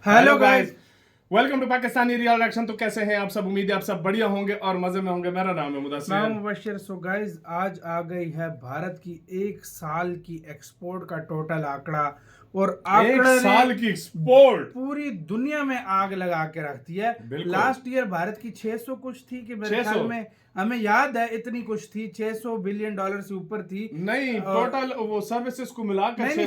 Hello guys, welcome to Pakistani real action. तो कैसे हैं आप सब? उम्मीद है आप सब बढ़िया होंगे और मजे में होंगे। मेरा नाम है मुदस्सिर। मैं मुबशिर। सो गाइस, आज आ गई है भारत की एक साल की एक्सपोर्ट का टोटल आंकड़ा, और आंकड़े एक साल की एक्सपोर्ट पूरी दुनिया में आग लगा के रख दी है। लास्ट ईयर भारत की 600 कुछ थी कि मेरे ख्याल में, हमें याद है इतनी कुछ थी, 600 बिलियन डॉलर से ऊपर थी। नहीं, टोटल वो सर्विसेज को मिलाकर नहीं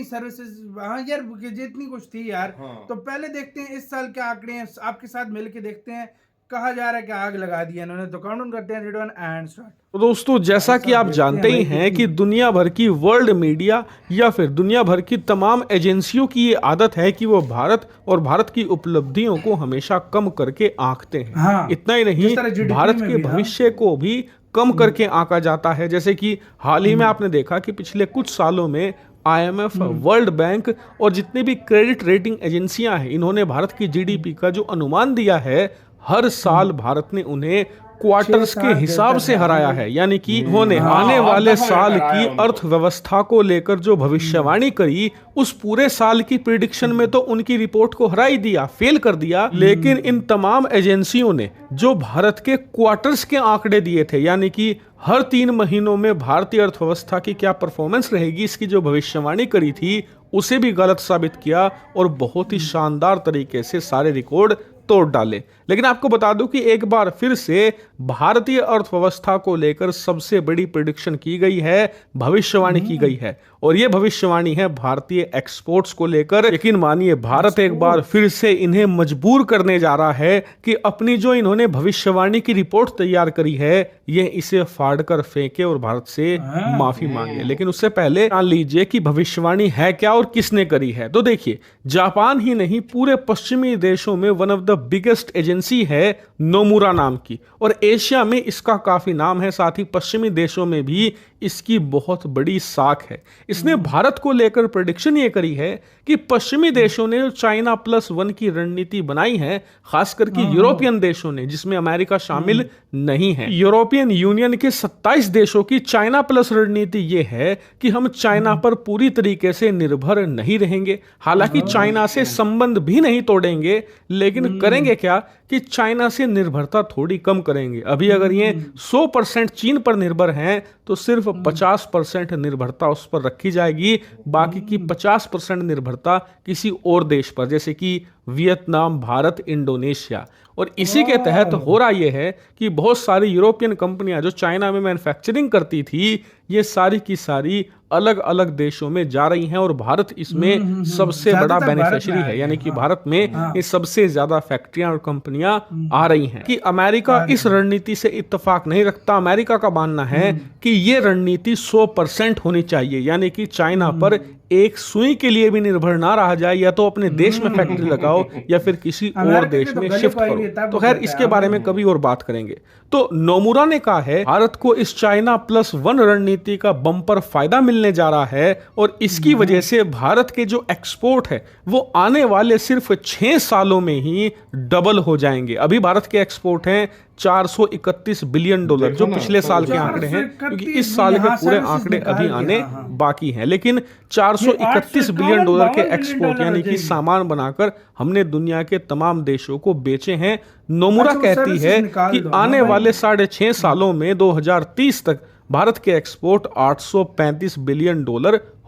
सर्विसेज हाँ यार, जितनी कुछ थी यार। हाँ। तो पहले देखते हैं इस साल के आंकड़े आपके साथ मिलके देखते हैं। कहा जा रहा है कि आग लगा दी है इन्होंने। तो काउंट करते हैं, रेडी वन एंड स्टार्ट। तो दोस्तों, जैसा कि आप जानते ही हैं कि दुनिया भर की वर्ल्ड मीडिया या फिर दुनिया भर की तमाम एजेंसियों की ये आदत है कि वो भारत और भारत की उपलब्धियों को हमेशा कम करके आंकते हैं। हाँ, इतना ही नहीं, भारत के भविष्य को भी कम करके आंका जाता है। जैसे कि हाल ही में आपने देखा कि पिछले कुछ सालों में IMF, वर्ल्ड बैंक और जितनी भी क्रेडिट रेटिंग एजेंसियां हैं, इन्होंने भारत की GDP का जो अनुमान दिया है, हर साल भारत ने उन्हें क्वार्टर्स के हिसाब से हराया है। यानी कि उन्होंने आने वाले साल की अर्थव्यवस्था को लेकर जो भविष्यवाणी करी, उस पूरे साल की प्रिडिक्शन में तो उनकी रिपोर्ट को हरा ही दिया, फेल कर दिया। लेकिन इन तमाम एजेंसियों ने जो भारत के क्वार्टर्स के आंकड़े दिए थे, यानी कि हर 3 महीनों में भारतीय अर्थव्यवस्था की क्या परफॉर्मेंस रहेगी, इसकी जो भविष्यवाणी करी थी, उसे भी गलत साबित किया और बहुत ही शानदार तरीके से सारे रिकॉर्ड तोड़ डाले। लेकिन आपको बता दूं कि एक बार फिर से भारतीय अर्थव्यवस्था को लेकर सबसे बड़ी प्रेडिक्शन की गई है, भविष्यवाणी की गई है, और यह भविष्यवाणी है भारतीय एक्सपोर्ट्स को लेकर। यकीन मानिए, भारत एक बार फिर से इन्हें मजबूर करने जा रहा है कि अपनी जो इन्होंने भविष्यवाणी की रिपोर्ट तैयार करी है, यह इसे फाड़ कर फेंके और भारत से माफी मांगे। लेकिन उससे पहले जान लीजिए कि भविष्यवाणी है क्या और किसने करी है। तो देखिए, जापान ही नहीं, पूरे पश्चिमी देशों में one of the biggest agency है नोमुरा नाम की, और एशिया में इसका काफी नाम है। साथ ही पश्चिमी देशों में भी इसकी बहुत बड़ी साख है। इसने भारत को लेकर प्रेडिक्शन ये करी है कि पश्चिमी देशों ने चाइना +1 की रणनीति बनाई है, खासकर कि यूरोपियन देशों ने, जिसमें अमेरिका शामिल नहीं है। यूरोपियन यूनियन के 27 देशों की चाइना प्लस रणनीति ये है कि हम चाइना पर पूरी तरीके से निर्भर नहीं रहेंगे। हालांकि चाइना से संबंध भी नहीं तोड़ेंगे, लेकिन करेंगे क्या कि चाइना से निर्भरता थोड़ी कम करेंगे। अभी अगर ये 100% चीन पर निर्भर हैं, तो सिर्फ 50% निर्भरता उस पर रखी जाएगी, बाकी की 50% निर्भरता किसी और देश पर, जैसे कि वियतनाम, भारत, इंडोनेशिया। और इसी के तहत हो रहा यह है कि बहुत सारी यूरोपियन कंपनियां जो चाइना में मैन्युफैक्चरिंग करती थी, ये सारी की सारी अलग अलग देशों में जा रही हैं, और भारत इसमें सबसे बड़ा बेनिफिशियरी है। यानी कि भारत में ये सबसे ज्यादा फैक्ट्रियां और कंपनियां आ रही हैं। कि अमेरिका इस रणनीति से इत्तेफाक नहीं रखता। अमेरिका का मानना है कि ये रणनीति 100% होनी चाहिए, यानी कि चाइना पर एक सुई के लिए भी निर्भर ना रहा जाए। या तो अपने देश में फैक्ट्री लगाओ या फिर किसी और देश में शिफ्ट करो। तो खैर, इसके बारे में कभी और बात करेंगे। तो नोमुरा ने कहा है भारत को इस चाइना +1 रणनीति का बम्पर फायदा मिलने जा रहा है, और इसकी वजह से भारत के जो एक्सपोर्ट है वो आने वाले सिर्फ 6 सालों में ही डबल हो जाएंगे। अभी भारत के एक्सपोर्ट हैं $431 बिलियन, जो पिछले साल के आंकड़े हैं, क्योंकि इस साल के पूरे आंकड़े अभी आने बाकी हैं। लेकिन $431 बिलियन के एक्सपोर्ट, यानी कि सामान बनाकर हमने दुनिया के तमाम देशों को बेचे हैं। नोमुरा कहती है कि आने वाले 6.5 सालों में 2030 तक भारत के एक्सपोर्ट $835 बिलियन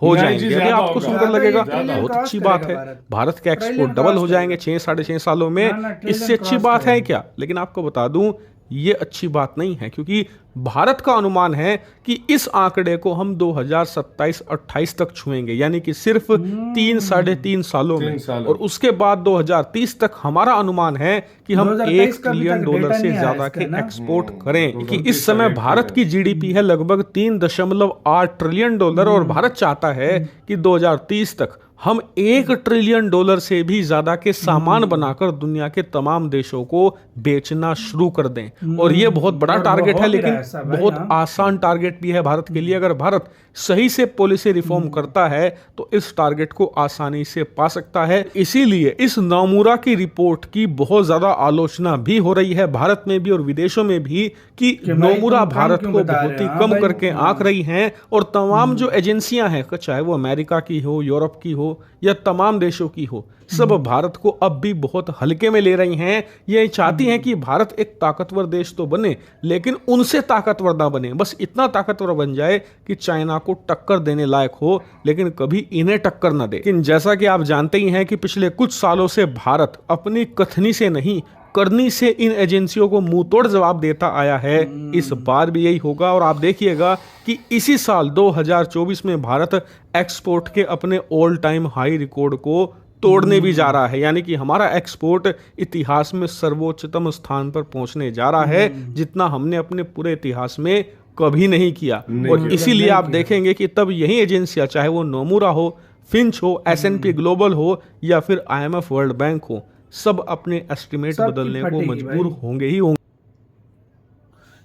हो जाएंगे। अभी आपको सुंदर लगेगा, बहुत अच्छी बात है, भारत के एक्सपोर्ट डबल हो जाएंगे 6-6.5 सालों में। इससे अच्छी बात है क्या? लेकिन आपको बता दूं, ये अच्छी बात नहीं है, क्योंकि भारत का अनुमान है कि इस आंकड़े को हम 2027-28 तक छुएंगे, यानी कि सिर्फ 3-3.5 सालों में। और उसके बाद 2030 तक हमारा अनुमान है कि हम $1 ट्रिलियन से ज्यादा के एक्सपोर्ट करें। कि इस समय भारत की GDP है लगभग $3.8 ट्रिलियन, और भारत चाहता है कि 2030 तक हम $1 ट्रिलियन से भी ज्यादा के सामान बनाकर दुनिया के तमाम देशों को बेचना शुरू कर दें। और ये बहुत बड़ा टारगेट है, लेकिन बहुत आसान टारगेट भी है भारत के लिए। अगर भारत सही से पॉलिसी रिफॉर्म करता है तो इस टारगेट को आसानी से पा सकता है। इसीलिए इस नोमुरा की रिपोर्ट की बहुत ज्यादा आलोचना भी हो रही है, भारत में भी और विदेशों में भी, कि नोमुरा भारत को बहुत ही कम करके आंक रही हैं। और तमाम जो एजेंसियां हैं, चाहे वो अमेरिका की हो, यूरोप की हो हो या तमाम देशों की हो, सब भारत को अब भी बहुत हल्के में ले रही हैं। ये चाहती हैं कि भारत एक ताकतवर देश तो बने, लेकिन उनसे ताकतवर ना बने, बस इतना ताकतवर बन जाए कि चाइना को टक्कर देने लायक हो, लेकिन कभी इन्हें टक्कर ना दे। लेकिन जैसा कि आप जानते ही हैं कि पिछले कुछ सालों से भारत अपनी कथनी से नहीं, करनी से इन एजेंसियों को मुंह तोड़ जवाब देता आया है। इस बार भी यही होगा और आप देखिएगा कि इसी साल 2024 में भारत एक्सपोर्ट के अपने ऑल टाइम हाई रिकॉर्ड को तोड़ने भी जा रहा है, यानी कि हमारा एक्सपोर्ट इतिहास में सर्वोच्चतम स्थान पर पहुंचने जा रहा है, जितना हमने अपने पूरे इतिहास में कभी नहीं किया। और इसीलिए आप देखेंगे कि तब यही एजेंसियां, चाहे वो नोमुरा हो, फिंच हो, S&P ग्लोबल हो या फिर IMF वर्ल्ड बैंक हो, सब अपने एस्टिमेट बदलने को मजबूर होंगे ही होंगे।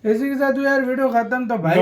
इसी के साथ यार वीडियो खत्म। तो भाई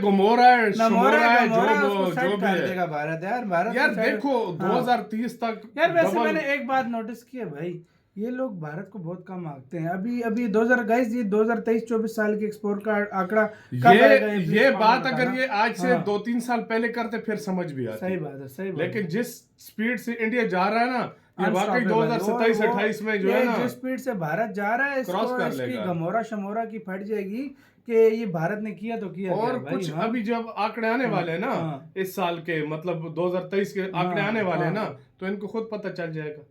गोमोरा है, शमोरा है, जो भी है देगा भारत भारत यार देखो 2030 तक यार। वैसे मैंने एक बात नोटिस की है भाई, ये लोग भारत को बहुत कम आंकते हैं। अभी 2023-24 साल के एक्सपोर्ट का आंकड़ा ये बात अगर ये आज से 2-3 साल पहले करते फिर समझ भी आती। सही बात है, सही बात। लेकिन जिस स्पीड से इंडिया जा रहा है ना, ये वाकई 2027-28 में जो है ना, जिस स्पीड से भारत जा रहा है, क्रॉस कर इसकी लेगा। गमोरा शमोरा की फट जाएगी कि ये भारत ने किया तो किया। और कुछ अभी जब आंकड़े आने वाले हैं ना, इस साल के मतलब 2023 के आंकड़े आने वाले हैं ना, तो इनको खुद पता चल जाएगा।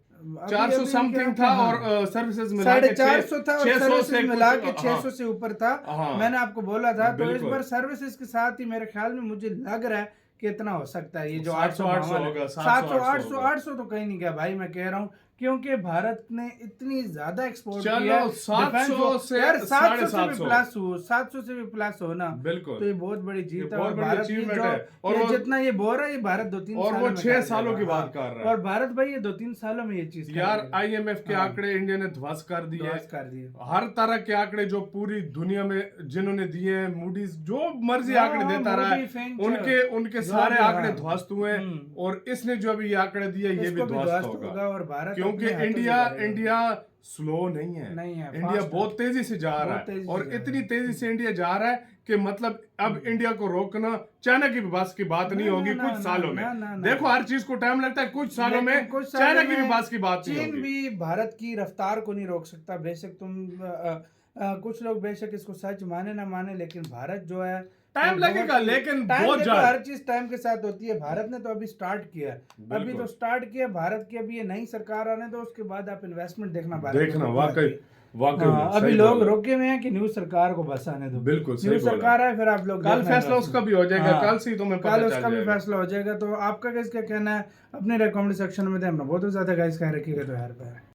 400 समथिंग था और सर्विसेज मिला के 450 था, 600 से मिला के 600 से ऊपर था। मैंने आपको बोला था। तो इस बार सर्विसेज के साथ ही मेरे ख्याल में मुझे लग रहा है कितना हो सकता है ये जो 800 होगा, 700-800 तो कहीं नहीं गया भाई। मैं कह रहा हूँ क्योंकि भारत ने इतनी ज्यादा एक्सपोर्ट किया। 700 से यार 700 से भी 750 प्लस हो, 700 से भी प्लस हो ना, बिल्कुल, तो ये बहुत बड़ी जीत है। बहुत बड़ी अचीवमेंट है। और ये जितना ये बोल रहा है, ये भारत 2-3 और वो 6 सालों की बात कर रहा है। और भारत भाई ये 2-3 सालों में ये चीज यार IMF के आंकड़े इंडिया ने ध्वस्त कर दिए। हर तरह के आंकड़े जो पूरी दुनिया में जिन्होंने दिए हैं, मूडीज जो मर्जी आंकड़े देता रहा है, उनके सारे आंकड़े ध्वस्त हुए। और इसने जो अभी आंकड़े दिए ये भी ध्वस्त होगा। और भारत क्योंकि इंडिया स्लो नहीं है, इंडिया बहुत तेजी से जा रहा है। और इतनी तेजी से इंडिया जा रहा है कि मतलब अब इंडिया को रोकना चाइना की बस की बात नहीं होगी कुछ सालों में। देखो हर चीज को टाइम लगता है, कुछ सालों में चाइना की भी बस की बात नहीं होगी। चीन भी भारत की रफ्तार को नहीं रोक सकता। बेशक तुम कुछ लोग बेशक इसको सच माने ना माने, लेकिन भारत जो है टाइम लगेगा, लेकिन बहुत ज्यादा हर चीज टाइम के साथ होती है। भारत ने तो अभी स्टार्ट किया, अभी तो स्टार्ट किया भारत की। अभी ये नई सरकार आने दो, उसके बाद आप इन्वेस्टमेंट देखना वाकई अभी लोग रोके हुए हैं कि न्यू सरकार को बस आने दो। बिल्कुल न्यू सरकार है, फिर आप लोग कल फैसला उसका भी हो जाएगा। कल से तुम्हें कल उसका भी फैसला हो जाएगा। तो आपका क्या कहना है अपने कमेंट सेक्शन में? बहुत ज्यादा गाइस कह रखिएगा तो यार।